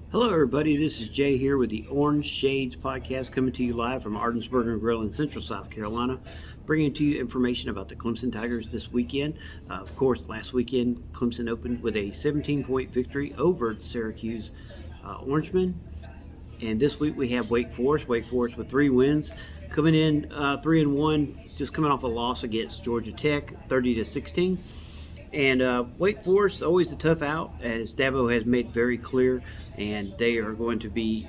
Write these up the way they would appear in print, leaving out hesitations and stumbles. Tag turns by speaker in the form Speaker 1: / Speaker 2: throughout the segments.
Speaker 1: Hello, everybody. This is Jay here with the OrangeShadez podcast, coming to you live from Arden's Burger and Grill in Central South Carolina, bringing to you information about the Clemson Tigers this weekend. Of course, last weekend Clemson opened with a 17-point victory over the Syracuse Orangemen, and this week we have Wake Forest. Wake Forest with 3 wins, coming in 3-1, just coming off a loss against Georgia Tech, 30-16. And Wake Forest, always a tough out, as Dabo has made very clear, and they are going to be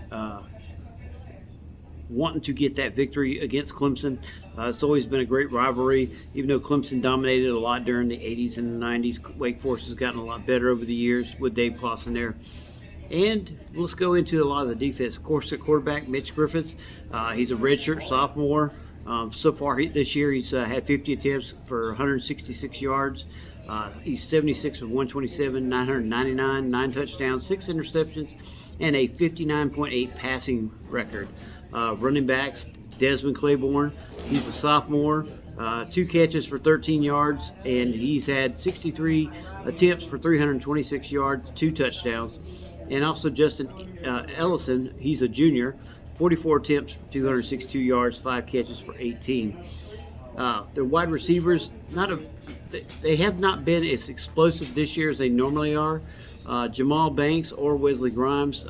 Speaker 1: wanting to get that victory against Clemson. It's always been a great rivalry, even though Clemson dominated a lot during the 80s and the 90s. Wake Forest has gotten a lot better over the years with Dave Clawson there. And let's go into a lot of the defense. Of course, the quarterback, Mitch Griffiths, he's a redshirt sophomore. So far this year, he's had 50 attempts for 166 yards. He's 76 of 127, 999, 9 touchdowns, 6 interceptions, and a 59.8 passing record. Running backs, Desmond Claiborne, he's a sophomore, 2 catches for 13 yards, and he's had 63 attempts for 326 yards, 2 touchdowns. And also Justin Ellison, he's a junior, 44 attempts for 262 yards, 5 catches for 18. Their wide receivers, they have not been as explosive this year as they normally are. Jamal Banks or Wesley Grimes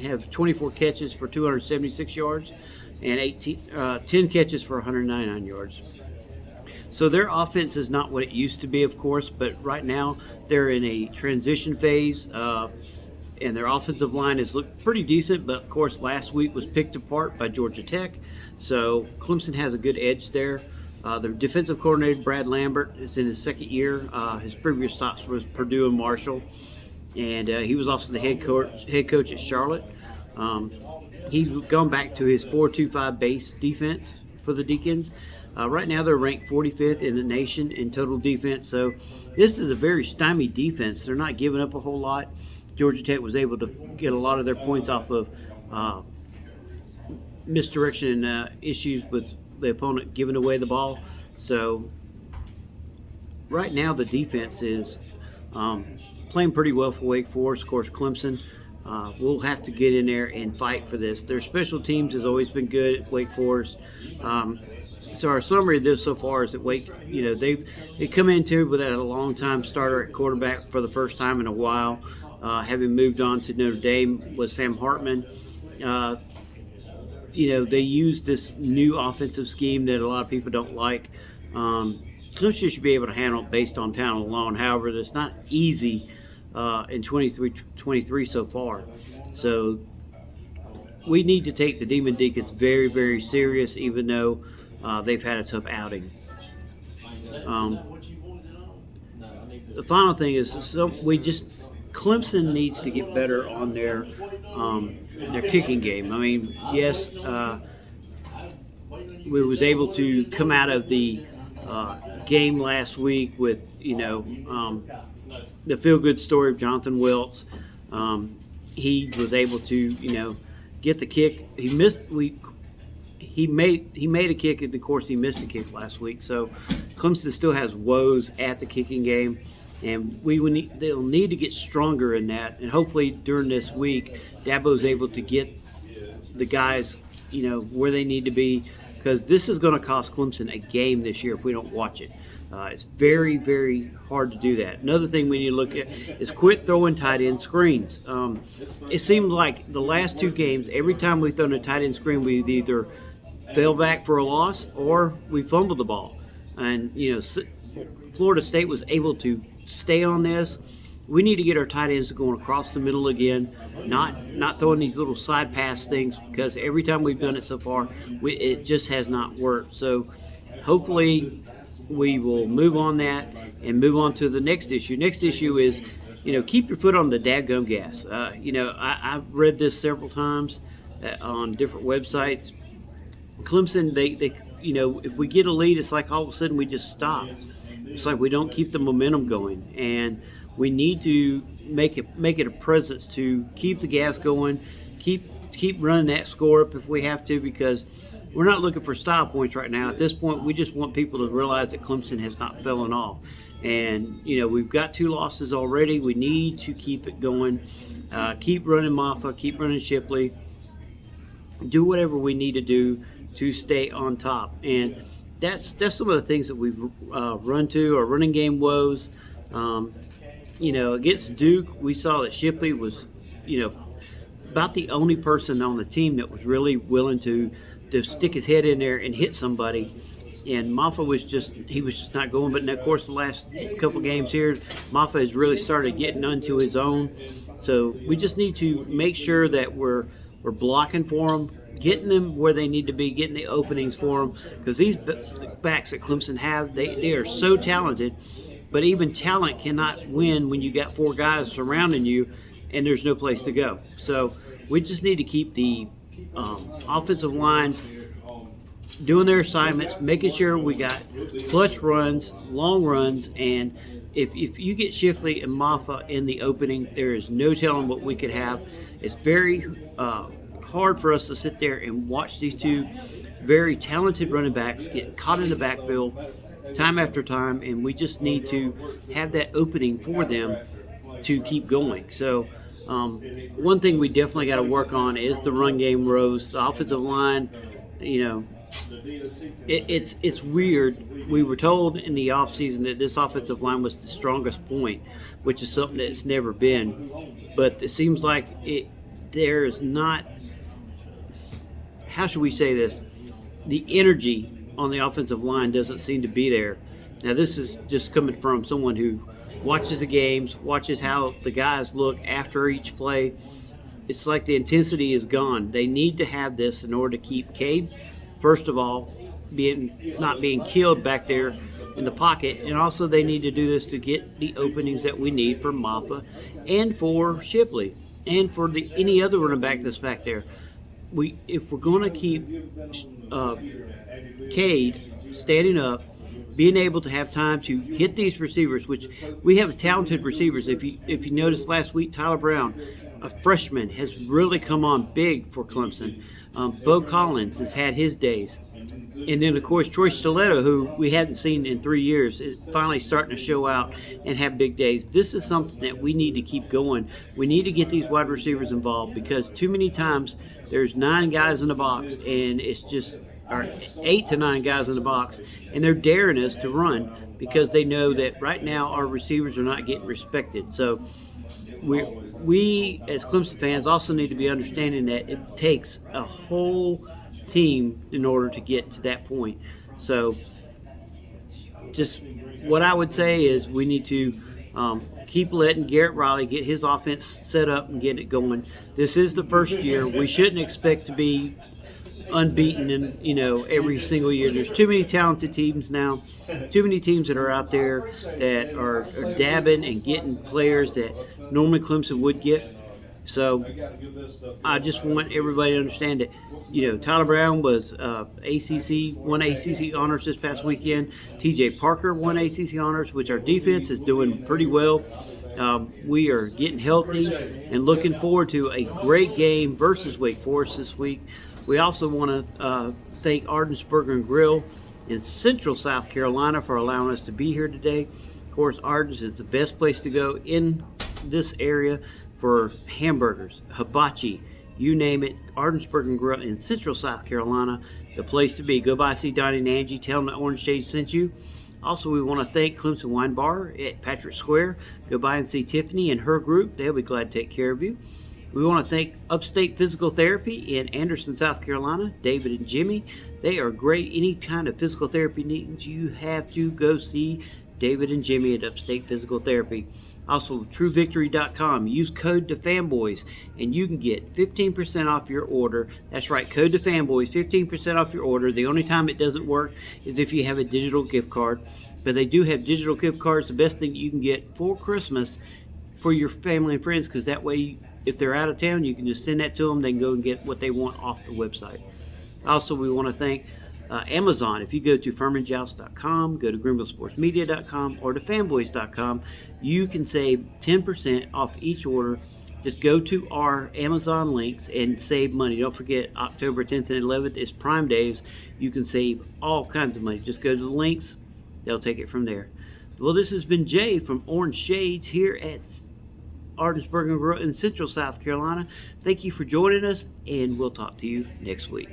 Speaker 1: have 24 catches for 276 yards and 10 catches for 199 yards. So their offense is not what it used to be, of course, but right now they're in a transition phase, and their offensive line has looked pretty decent, but of course last week was picked apart by Georgia Tech. So Clemson has a good edge there. The defensive coordinator, Brad Lambert, is in his second year. His previous stops was Purdue and Marshall, and he was also the head coach at Charlotte. He's gone back to his 4-2-5 base defense for the Deacons. Right now they're ranked 45th in the nation in total defense, so this is a very stymied defense. They're not giving up a whole lot. Georgia Tech was able to get a lot of their points off of misdirection and issues with the opponent giving away the ball. So right now the defense is playing pretty well for Wake Forest. Of course, Clemson will have to get in there and fight for this. Their special teams has always been good at Wake Forest. So our summary of this so far is that Wake, they come into with a long-time starter at quarterback for the first time in a while, having moved on to Notre Dame with Sam Hartman. They use this new offensive scheme that a lot of people don't like. Clemson should be able to handle it based on talent alone. However, it's not easy in 23 so far. So we need to take the Demon Deacons very, very serious, even though they've had a tough outing. The final thing is, Clemson needs to get better on their kicking game. I mean, yes, we was able to come out of the game last week with the feel-good story of Jonathan Wiltz. He was able to get the kick. He made a kick, and of course he missed a kick last week. So Clemson still has woes at the kicking game. And they'll need to get stronger in that. And hopefully during this week, Dabo's able to get the guys, where they need to be, because this is going to cost Clemson a game this year if we don't watch it. It's very, very hard to do that. Another thing we need to look at is quit throwing tight end screens. It seems like the last 2 games, every time we've thrown a tight end screen, we've either fell back for a loss or we fumbled the ball. And, Florida State was able to stay on this. We need to get our tight ends going across the middle again, not throwing these little side pass things, because every time we've done it so far, it just has not worked. So hopefully we will move on that and move on to the next issue. Next issue is, keep your foot on the dadgum gas. I've read this several times on different websites. Clemson, they if we get a lead, it's like all of a sudden we just stop. It's like we don't keep the momentum going, and we need to make it a presence to keep the gas going, keep running that score up if we have to, because we're not looking for style points right now. At this point, we just want people to realize that Clemson has not fallen off. And, we've got 2 losses already. We need to keep it going. Keep running Maffa, keep running Shipley. Do whatever we need to do to stay on top. And that's some of the things that we've run to, our running game woes. Against Duke, we saw that Shipley was, about the only person on the team that was really willing to stick his head in there and hit somebody. And Maffa was just not going. But of course, the last couple games here, Maffa has really started getting onto his own. So we just need to make sure that we're blocking for them, getting them where they need to be, getting the openings for them. Because these backs that Clemson have, they are so talented. But even talent cannot win when you got 4 guys surrounding you and there's no place to go. So we just need to keep the offensive line doing their assignments, making sure we got clutch runs, long runs, and if you get Shipley and Maffa in the opening, there is no telling what we could have. It's very hard for us to sit there and watch these 2 very talented running backs get caught in the backfield time after time, and we just need to have that opening for them to keep going. So one thing we definitely got to work on is the run game rows. The offensive line, it's weird. We were told in the offseason that this offensive line was the strongest point, which is something that it's never been. But it seems like there is not, how should we say this? The energy on the offensive line doesn't seem to be there. Now, this is just coming from someone who watches the games, watches how the guys look after each play. It's like the intensity is gone. They need to have this in order to keep Cade, first of all, not being killed back there in the pocket, and also they need to do this to get the openings that we need for Maffa and for Shipley and for any other running back that's back there. If we're going to keep Cade standing up, being able to have time to hit these receivers, which we have talented receivers. If you noticed last week, Tyler Brown, a freshman, has really come on big for Clemson. Bo Collins has had his days. And then, of course, Troy Stiletto, who we hadn't seen in 3 years, is finally starting to show out and have big days. This is something that we need to keep going. We need to get these wide receivers involved because too many times there's 9 guys in the box, and it's just or 8 to 9 guys in the box, and they're daring us to run because they know that right now our receivers are not getting respected. So we as Clemson fans also need to be understanding that it takes a whole team in order to get to that point. So just what I would say is we need to keep letting Garrett Riley get his offense set up and get it going. This is the first year. We shouldn't expect to be unbeaten in every single year. There's too many talented teams now, too many teams that are out there that are dabbing and getting players that normally Clemson would get. So I just want everybody to understand that Tyler Brown was won ACC honors this past weekend. TJ Parker won ACC honors, which our defense is doing pretty well. We are getting healthy and looking forward to a great game versus Wake Forest this week. We also want to thank Arden's Burger and Grill in Central South Carolina for allowing us to be here today. Of course, Arden's is the best place to go in this area for hamburgers, hibachi, you name it. Arden's Burger and Grill in Central South Carolina, the place to be. Go by, see Donnie and Angie, tell them that OrangeShadez sent you. Also, we want to thank Clemson Wine Bar at Patrick Square. Go by and see Tiffany and her group. They'll be glad to take care of you. We want to thank Upstate Physical Therapy in Anderson, South Carolina, David and Jimmy. They are great. Any kind of physical therapy needs, you have to go see David and Jimmy at Upstate Physical Therapy. Also, TrueVictory.com. Use code TheFanboys, and you can get 15% off your order. That's right, code TheFanboys, 15% off your order. The only time it doesn't work is if you have a digital gift card. But they do have digital gift cards. The best thing you can get for Christmas for your family and friends, because that way, if they're out of town, you can just send that to them. They can go and get what they want off the website. Also, we want to thank Amazon. If you go to FurmanJoust.com, go to GreenvilleSportsMedia.com, or to Fanboys.com, you can save 10% off each order. Just go to our Amazon links and save money. Don't forget, October 10th and 11th is Prime Days. You can save all kinds of money. Just go to the links. They'll take it from there. Well, this has been Jay from Orange Shades here at Ardensburg in Central South Carolina. Thank you for joining us, and we'll talk to you next week.